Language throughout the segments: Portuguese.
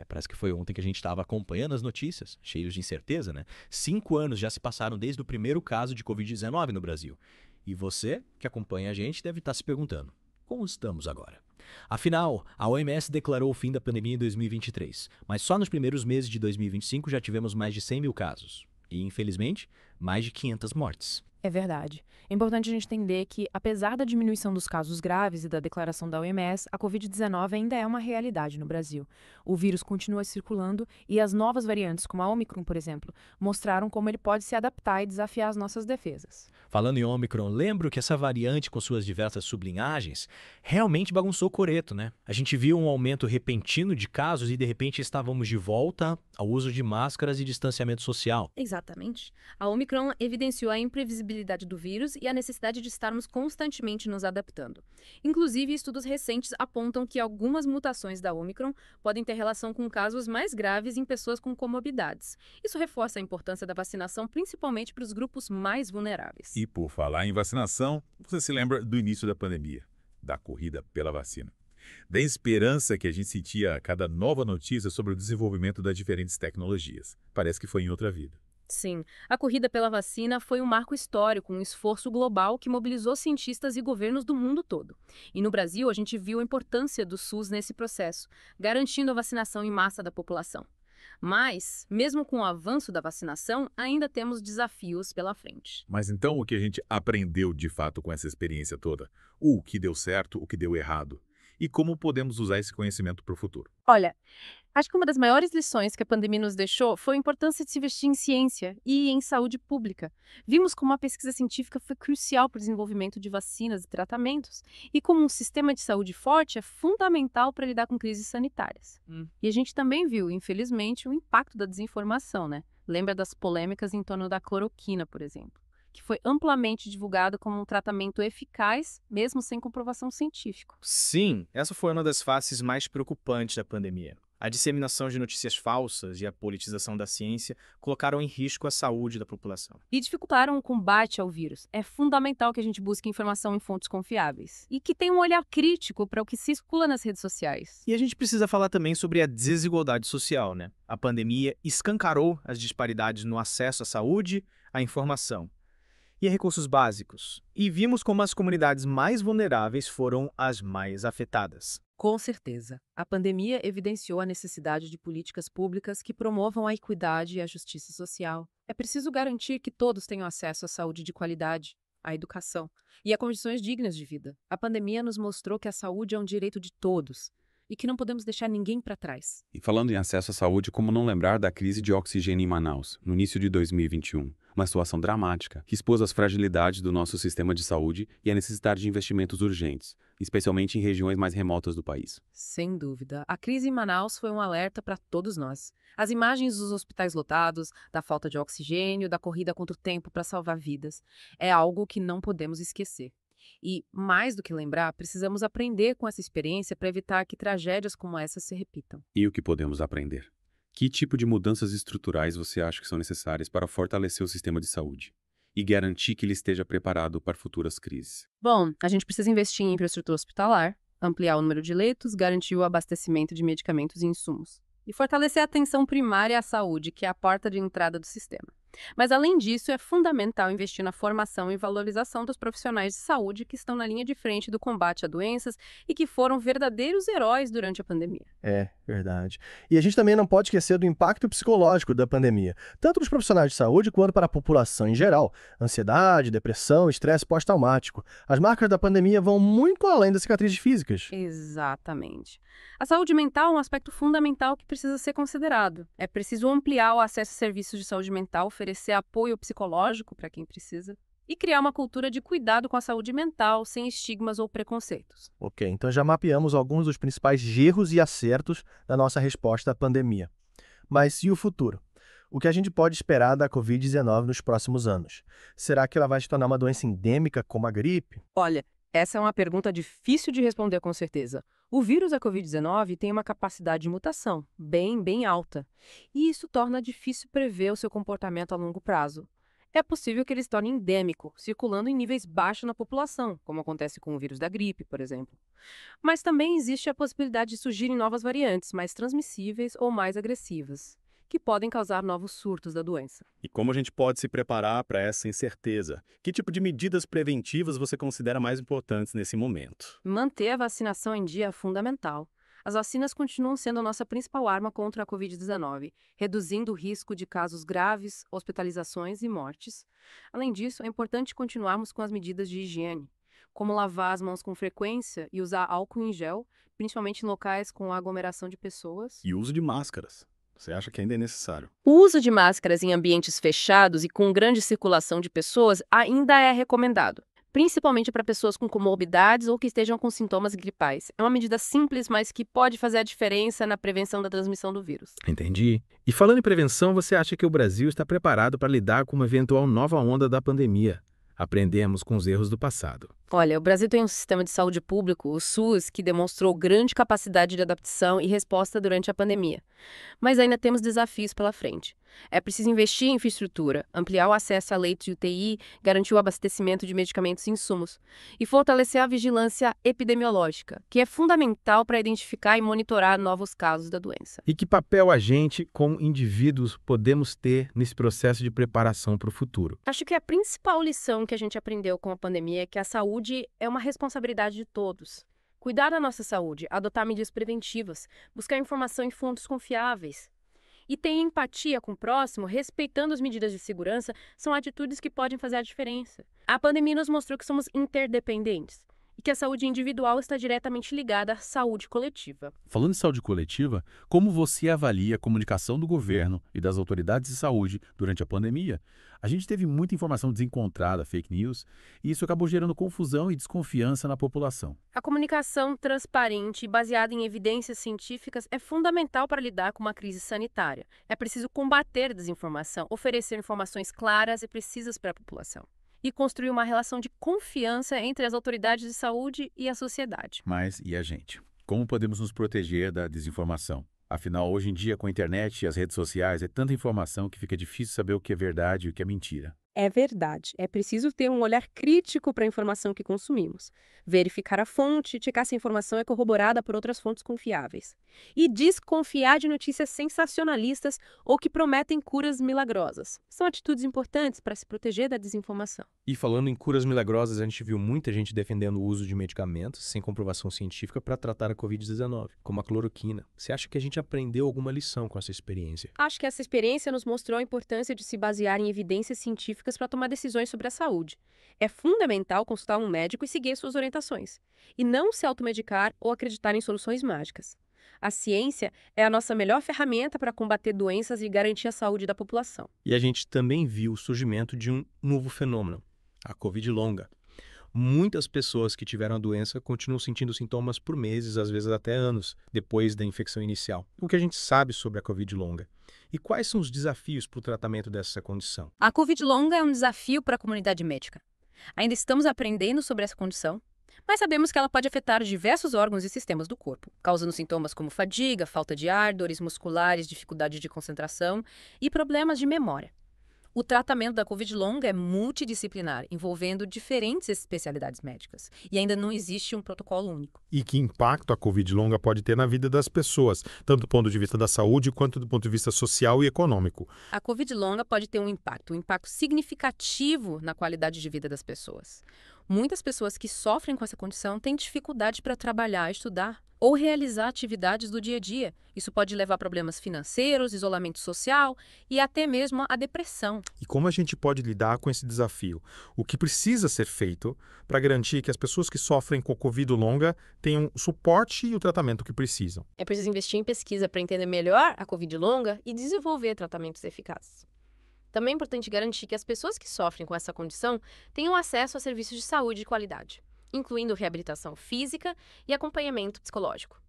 Parece que foi ontem que a gente estava acompanhando as notícias, cheios de incerteza, né? 5 anos já se passaram desde o primeiro caso de Covid-19 no Brasil. E você, que acompanha a gente, deve estar se perguntando, como estamos agora? Afinal, a OMS declarou o fim da pandemia em 2023, mas só nos primeiros meses de 2025 já tivemos mais de 100 mil casos. E, infelizmente, mais de 500 mortes. É verdade. É importante a gente entender que, apesar da diminuição dos casos graves e da declaração da OMS, a Covid-19 ainda é uma realidade no Brasil. O vírus continua circulando e as novas variantes, como a Omicron, por exemplo, mostraram como ele pode se adaptar e desafiar as nossas defesas. Falando em Omicron, lembro que essa variante com suas diversas sublinhagens realmente bagunçou o coreto, né? A gente viu um aumento repentino de casos e de repente estávamos de volta ao uso de máscaras e distanciamento social. Exatamente. A Omicron evidenciou a imprevisibilidade do vírus e a necessidade de estarmos constantemente nos adaptando. Inclusive, estudos recentes apontam que algumas mutações da Omicron podem ter relação com casos mais graves em pessoas com comorbidades. Isso reforça a importância da vacinação, principalmente para os grupos mais vulneráveis. E por falar em vacinação, você se lembra do início da pandemia, da corrida pela vacina, da esperança que a gente sentia a cada nova notícia sobre o desenvolvimento das diferentes tecnologias. Parece que foi em outra vida. Sim, a corrida pela vacina foi um marco histórico, um esforço global que mobilizou cientistas e governos do mundo todo. E no Brasil, a gente viu a importância do SUS nesse processo, garantindo a vacinação em massa da população. Mas, mesmo com o avanço da vacinação, ainda temos desafios pela frente. Mas então o que a gente aprendeu de fato com essa experiência toda? O que deu certo, o que deu errado? E como podemos usar esse conhecimento para o futuro? Olha, acho que uma das maiores lições que a pandemia nos deixou foi a importância de se investir em ciência e em saúde pública. Vimos como a pesquisa científica foi crucial para o desenvolvimento de vacinas e tratamentos, e como um sistema de saúde forte é fundamental para lidar com crises sanitárias. E a gente também viu, infelizmente, o impacto da desinformação, né? Lembra das polêmicas em torno da cloroquina, por exemplo, que foi amplamente divulgado como um tratamento eficaz, mesmo sem comprovação científica. Sim, essa foi uma das faces mais preocupantes da pandemia. A disseminação de notícias falsas e a politização da ciência colocaram em risco a saúde da população. E dificultaram o combate ao vírus. É fundamental que a gente busque informação em fontes confiáveis e que tenha um olhar crítico para o que circula nas redes sociais. E a gente precisa falar também sobre a desigualdade social, né? A pandemia escancarou as disparidades no acesso à saúde, à informação e a recursos básicos. E vimos como as comunidades mais vulneráveis foram as mais afetadas. Com certeza. A pandemia evidenciou a necessidade de políticas públicas que promovam a equidade e a justiça social. É preciso garantir que todos tenham acesso à saúde de qualidade, à educação e a condições dignas de vida. A pandemia nos mostrou que a saúde é um direito de todos e que não podemos deixar ninguém para trás. E falando em acesso à saúde, como não lembrar da crise de oxigênio em Manaus, no início de 2021? Uma situação dramática que expôs as fragilidades do nosso sistema de saúde e a necessidade de investimentos urgentes, especialmente em regiões mais remotas do país. Sem dúvida. A crise em Manaus foi um alerta para todos nós. As imagens dos hospitais lotados, da falta de oxigênio, da corrida contra o tempo para salvar vidas, é algo que não podemos esquecer. E, mais do que lembrar, precisamos aprender com essa experiência para evitar que tragédias como essa se repitam. E o que podemos aprender? Que tipo de mudanças estruturais você acha que são necessárias para fortalecer o sistema de saúde e garantir que ele esteja preparado para futuras crises? Bom, a gente precisa investir em infraestrutura hospitalar, ampliar o número de leitos, garantir o abastecimento de medicamentos e insumos e fortalecer a atenção primária à saúde, que é a porta de entrada do sistema. Mas, além disso, é fundamental investir na formação e valorização dos profissionais de saúde que estão na linha de frente do combate a doenças e que foram verdadeiros heróis durante a pandemia. É, verdade. E a gente também não pode esquecer do impacto psicológico da pandemia, tanto para os profissionais de saúde quanto para a população em geral. Ansiedade, depressão, estresse pós-traumático. As marcas da pandemia vão muito além das cicatrizes físicas. Exatamente. A saúde mental é um aspecto fundamental que precisa ser considerado. É preciso ampliar o acesso a serviços de saúde mental, oferecer apoio psicológico para quem precisa e criar uma cultura de cuidado com a saúde mental, sem estigmas ou preconceitos. Ok, então já mapeamos alguns dos principais erros e acertos da nossa resposta à pandemia. Mas e o futuro? O que a gente pode esperar da Covid-19 nos próximos anos? Será que ela vai se tornar uma doença endêmica como a gripe? Olha, essa é uma pergunta difícil de responder com certeza. O vírus da Covid-19 tem uma capacidade de mutação bem alta, e isso torna difícil prever o seu comportamento a longo prazo. É possível que ele se torne endêmico, circulando em níveis baixos na população, como acontece com o vírus da gripe, por exemplo. Mas também existe a possibilidade de surgirem novas variantes, mais transmissíveis ou mais agressivas, que podem causar novos surtos da doença. E como a gente pode se preparar para essa incerteza? Que tipo de medidas preventivas você considera mais importantes nesse momento? Manter a vacinação em dia é fundamental. As vacinas continuam sendo a nossa principal arma contra a Covid-19, reduzindo o risco de casos graves, hospitalizações e mortes. Além disso, é importante continuarmos com as medidas de higiene, como lavar as mãos com frequência e usar álcool em gel, principalmente em locais com aglomeração de pessoas. E uso de máscaras. Você acha que ainda é necessário? O uso de máscaras em ambientes fechados e com grande circulação de pessoas ainda é recomendado, principalmente para pessoas com comorbidades ou que estejam com sintomas gripais. É uma medida simples, mas que pode fazer a diferença na prevenção da transmissão do vírus. Entendi. E falando em prevenção, você acha que o Brasil está preparado para lidar com uma eventual nova onda da pandemia? Aprendemos com os erros do passado. Olha, o Brasil tem um sistema de saúde público, o SUS, que demonstrou grande capacidade de adaptação e resposta durante a pandemia. Mas ainda temos desafios pela frente. É preciso investir em infraestrutura, ampliar o acesso a leitos de UTI, garantir o abastecimento de medicamentos e insumos e fortalecer a vigilância epidemiológica, que é fundamental para identificar e monitorar novos casos da doença. E que papel a gente, como indivíduos, podemos ter nesse processo de preparação para o futuro? Acho que a principal lição que a gente aprendeu com a pandemia é que a saúde é uma responsabilidade de todos. Cuidar da nossa saúde, adotar medidas preventivas, buscar informação em fontes confiáveis e ter empatia com o próximo, respeitando as medidas de segurança, são atitudes que podem fazer a diferença. A pandemia nos mostrou que somos interdependentes e que a saúde individual está diretamente ligada à saúde coletiva. Falando em saúde coletiva, como você avalia a comunicação do governo e das autoridades de saúde durante a pandemia? A gente teve muita informação desencontrada, fake news, e isso acabou gerando confusão e desconfiança na população. A comunicação transparente e baseada em evidências científicas é fundamental para lidar com uma crise sanitária. É preciso combater a desinformação, oferecer informações claras e precisas para a população e construir uma relação de confiança entre as autoridades de saúde e a sociedade. Mas e a gente? Como podemos nos proteger da desinformação? Afinal, hoje em dia, com a internet e as redes sociais, é tanta informação que fica difícil saber o que é verdade e o que é mentira. É verdade. É preciso ter um olhar crítico para a informação que consumimos. Verificar a fonte, checar se a informação é corroborada por outras fontes confiáveis. E desconfiar de notícias sensacionalistas ou que prometem curas milagrosas. São atitudes importantes para se proteger da desinformação. E falando em curas milagrosas, a gente viu muita gente defendendo o uso de medicamentos sem comprovação científica para tratar a Covid-19, como a cloroquina. Você acha que a gente aprendeu alguma lição com essa experiência? Acho que essa experiência nos mostrou a importância de se basear em evidências científicas para tomar decisões sobre a saúde. É fundamental consultar um médico e seguir suas orientações, e não se automedicar ou acreditar em soluções mágicas. A ciência é a nossa melhor ferramenta para combater doenças e garantir a saúde da população. E a gente também viu o surgimento de um novo fenômeno, a Covid longa. Muitas pessoas que tiveram a doença continuam sentindo sintomas por meses, às vezes até anos, depois da infecção inicial. O que a gente sabe sobre a Covid longa? E quais são os desafios para o tratamento dessa condição? A Covid longa é um desafio para a comunidade médica. Ainda estamos aprendendo sobre essa condição, mas sabemos que ela pode afetar diversos órgãos e sistemas do corpo, causando sintomas como fadiga, falta de ar, dores musculares, dificuldade de concentração e problemas de memória. O tratamento da Covid longa é multidisciplinar, envolvendo diferentes especialidades médicas, e ainda não existe um protocolo único. E que impacto a Covid longa pode ter na vida das pessoas, tanto do ponto de vista da saúde quanto do ponto de vista social e econômico? A Covid longa pode ter um impacto significativo na qualidade de vida das pessoas. Muitas pessoas que sofrem com essa condição têm dificuldade para trabalhar, estudar ou realizar atividades do dia a dia. Isso pode levar a problemas financeiros, isolamento social e até mesmo a depressão. E como a gente pode lidar com esse desafio? O que precisa ser feito para garantir que as pessoas que sofrem com Covid longa tenham o suporte e o tratamento que precisam? É preciso investir em pesquisa para entender melhor a Covid longa e desenvolver tratamentos eficazes. Também é importante garantir que as pessoas que sofrem com essa condição tenham acesso a serviços de saúde de qualidade, incluindo reabilitação física e acompanhamento psicológico.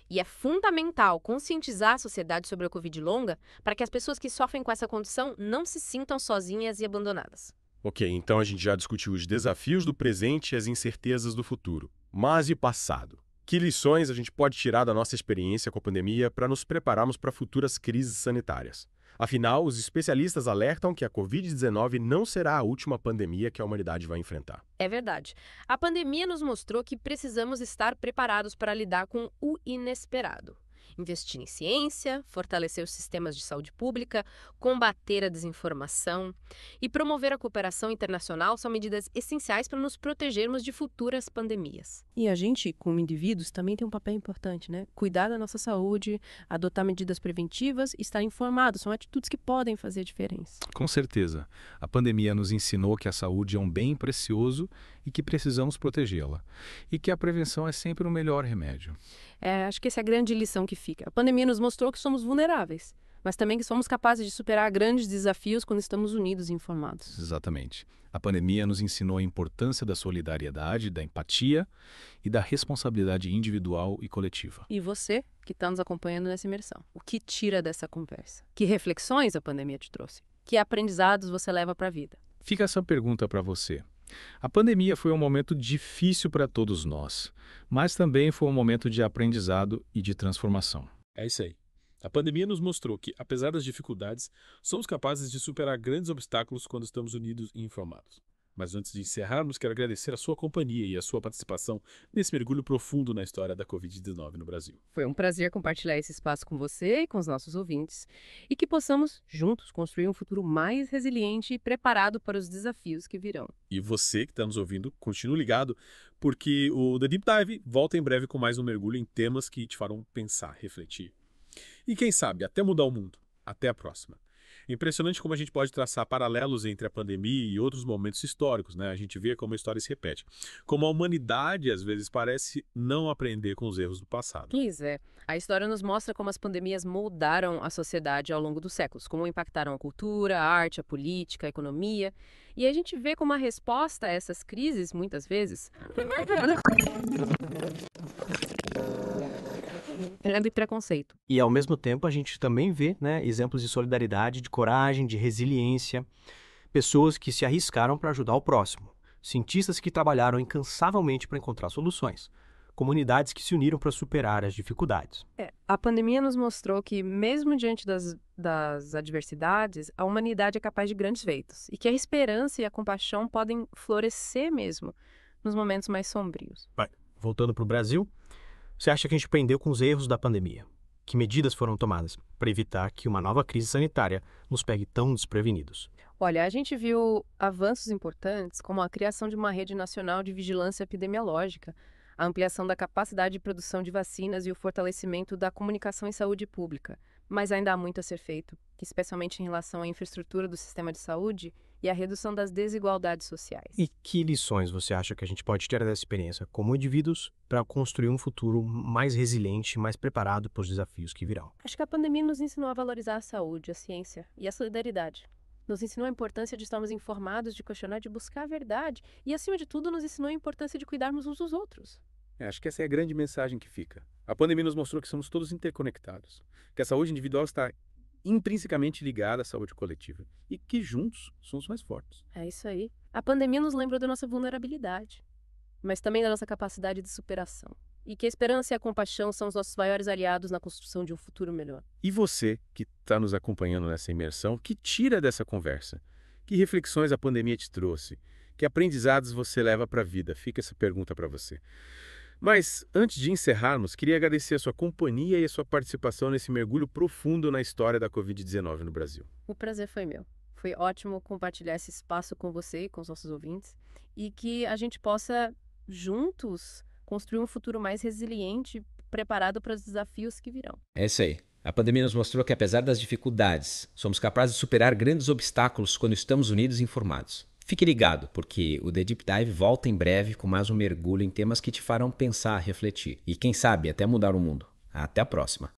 E é fundamental conscientizar a sociedade sobre a Covid longa para que as pessoas que sofrem com essa condição não se sintam sozinhas e abandonadas. Ok, então a gente já discutiu os desafios do presente e as incertezas do futuro. Mas e passado? Que lições a gente pode tirar da nossa experiência com a pandemia para nos prepararmos para futuras crises sanitárias? Afinal, os especialistas alertam que a Covid-19 não será a última pandemia que a humanidade vai enfrentar. É verdade. A pandemia nos mostrou que precisamos estar preparados para lidar com o inesperado. Investir em ciência, fortalecer os sistemas de saúde pública, combater a desinformação e promover a cooperação internacional são medidas essenciais para nos protegermos de futuras pandemias. E a gente, como indivíduos, também tem um papel importante, né? Cuidar da nossa saúde, adotar medidas preventivas e estar informados. São atitudes que podem fazer diferença. Com certeza. A pandemia nos ensinou que a saúde é um bem precioso e que precisamos protegê-la. E que a prevenção é sempre o melhor remédio. Acho que essa é a grande lição que fica. A pandemia nos mostrou que somos vulneráveis, mas também que somos capazes de superar grandes desafios quando estamos unidos e informados. Exatamente. A pandemia nos ensinou a importância da solidariedade, da empatia e da responsabilidade individual e coletiva. E você, que está nos acompanhando nessa imersão, o que tira dessa conversa? Que reflexões a pandemia te trouxe? Que aprendizados você leva para a vida? Fica essa pergunta para você. A pandemia foi um momento difícil para todos nós, mas também foi um momento de aprendizado e de transformação. É isso aí. A pandemia nos mostrou que, apesar das dificuldades, somos capazes de superar grandes obstáculos quando estamos unidos e informados. Mas antes de encerrarmos, quero agradecer a sua companhia e a sua participação nesse mergulho profundo na história da Covid-19 no Brasil. Foi um prazer compartilhar esse espaço com você e com os nossos ouvintes e que possamos, juntos, construir um futuro mais resiliente e preparado para os desafios que virão. E você que está nos ouvindo, continue ligado, porque o The Deep Dive volta em breve com mais um mergulho em temas que te farão pensar, refletir. E quem sabe, até mudar o mundo. Até a próxima. Impressionante como a gente pode traçar paralelos entre a pandemia e outros momentos históricos, né? A gente vê como a história se repete. Como a humanidade, às vezes, parece não aprender com os erros do passado. Pois é. A história nos mostra como as pandemias moldaram a sociedade ao longo dos séculos, como impactaram a cultura, a arte, a política, a economia. E a gente vê como a resposta a essas crises, muitas vezes, de preconceito. E, ao mesmo tempo, a gente também vê, né, exemplos de solidariedade, de coragem, de resiliência, pessoas que se arriscaram para ajudar o próximo, cientistas que trabalharam incansavelmente para encontrar soluções, comunidades que se uniram para superar as dificuldades. A pandemia nos mostrou que, mesmo diante das adversidades, a humanidade é capaz de grandes feitos e que a esperança e a compaixão podem florescer mesmo nos momentos mais sombrios. Voltando para o Brasil, você acha que a gente aprendeu com os erros da pandemia? Que medidas foram tomadas para evitar que uma nova crise sanitária nos pegue tão desprevenidos? Olha, a gente viu avanços importantes, como a criação de uma rede nacional de vigilância epidemiológica, a ampliação da capacidade de produção de vacinas e o fortalecimento da comunicação em saúde pública. Mas ainda há muito a ser feito, especialmente em relação à infraestrutura do sistema de saúde e à redução das desigualdades sociais. E que lições você acha que a gente pode tirar dessa experiência como indivíduos para construir um futuro mais resiliente, mais preparado para os desafios que virão? Acho que a pandemia nos ensinou a valorizar a saúde, a ciência e a solidariedade. Nos ensinou a importância de estarmos informados, de questionar, de buscar a verdade. E, acima de tudo, nos ensinou a importância de cuidarmos uns dos outros. Acho que essa é a grande mensagem que fica. A pandemia nos mostrou que somos todos interconectados, que a saúde individual está intrinsecamente ligada à saúde coletiva e que juntos somos mais fortes. É isso aí. A pandemia nos lembrou da nossa vulnerabilidade, mas também da nossa capacidade de superação. E que a esperança e a compaixão são os nossos maiores aliados na construção de um futuro melhor. E você, que está nos acompanhando nessa imersão, que tira dessa conversa? Que reflexões a pandemia te trouxe? Que aprendizados você leva para a vida? Fica essa pergunta para você. Mas, antes de encerrarmos, queria agradecer a sua companhia e a sua participação nesse mergulho profundo na história da Covid-19 no Brasil. O prazer foi meu. Foi ótimo compartilhar esse espaço com você e com os nossos ouvintes. E que a gente possa, juntos, construir um futuro mais resiliente, preparado para os desafios que virão. É isso aí. A pandemia nos mostrou que, apesar das dificuldades, somos capazes de superar grandes obstáculos quando estamos unidos e informados. Fique ligado, porque o The Deep Dive volta em breve com mais um mergulho em temas que te farão pensar, refletir e, quem sabe, até mudar o mundo. Até a próxima!